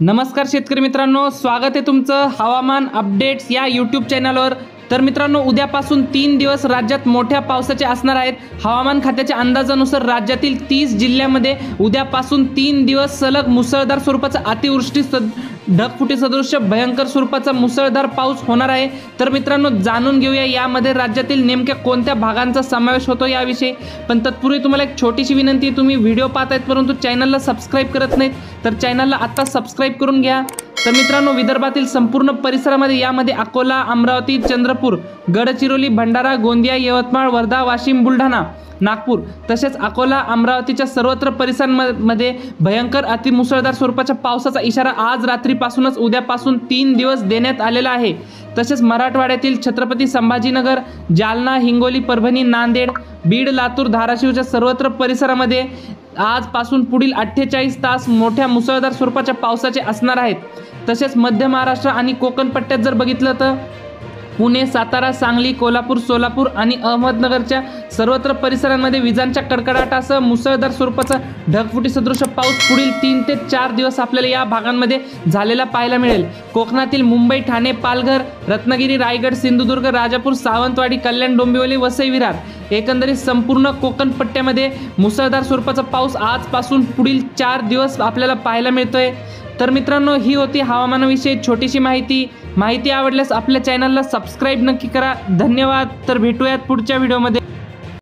नमस्कार शेतकरी मित्रांनो, स्वागत आहे तुमचं हवामान अपडेट्स या यूट्यूब चॅनलवर। तर मित्रांनो, उद्यापासून 3 दिवस राज्यात मोठ्या पावसाचे असणार आहेत। हवामान खात्याच्या अंदाजानुसार राज्यातील 30 जिल्ह्यांमध्ये उद्यापासून 3 दिवस सलग मुसळधार स्वरूपाचा अतिवृष्टी ढगफुटी सदृश्य भयंकर स्वरूपाचा मुसळधार पाऊस होणार आहे। तर मित्रांनो, जाणून घेऊया यामध्ये राज्यातील नेमक्या कोणत्या भागांचा समावेश होतो याविषयी। पण तत्पूर्वी तुम्हाला एक छोटीशी विनंती आहे, तुम्ही व्हिडिओ पाहत आहेत परंतु चॅनलला सबस्क्राइब करत नाहीत, तर चॅनलला आता सबस्क्राइब करून घ्या। तर मित्रांनो, विदर्भातील संपूर्ण परिसरामध्ये यामध्ये अकोला, अमरावती, चंद्रपूर, गडचिरोली, भंडारा, गोंदिया, यवतमाळ, वर्धा, वाशिम, बुलढाणा, नागपूर तसेच अकोला, अमरावतीच्या सर्वत्र परिसरांमध्ये भयंकर अतिमुसळधार स्वरूपाच्या पावसाचा इशारा आज रात्रीपासूनच उद्यापासून 3 दिवस देण्यात आलेला आहे। तसेच मराठवाड्यातील छत्रपती संभाजीनगर, जालना, हिंगोली, परभणी, नांदेड, बीड, लातूर, धाराशिवच्या सर्वत्र परिसरामध्ये आजपासून पुढील 48 तास मोठ्या मुसळधार स्वरूपाच्या पावसाचे असणार आहेत। तसेच मध्य महाराष्ट्र आणि कोकण पट्ट्यात जर बघितलं तर पुणे, सातारा, सांगली, कोल्हापूर, सोलापूर आणि अहमदनगरच्या सर्वत्र परिसरांमध्ये विजांच्या कडकडाटासह मुसळधार स्वरूपाचा ढगफुटी सदृश पाऊस पुढील 3 ते 4 दिवस आपल्याला या भागांमध्ये झालेला पाहायला मिळेल। कोकणातील मुंबई, ठाणे, पालघर, रत्नागिरी, रायगड, सिंधुदुर्ग, राजापूर, सावंतवाडी, कल्याण, डोंबिवली, वसई विरार एकंदरीत संपूर्ण कोकण पट्ट्यामध्ये मुसळधार स्वरूपाचा पाऊस आजपासून पुढील 4 दिवस आपल्याला पाहायला मिळतोय। तर मित्रांनो, ही होती हवामानाविषयी छोटीशी माहिती आवडल्यास आपल्या चॅनलला सबस्क्राइब नक्की करा। धन्यवाद। तर भेटूयात पुढच्या व्हिडिओमध्ये।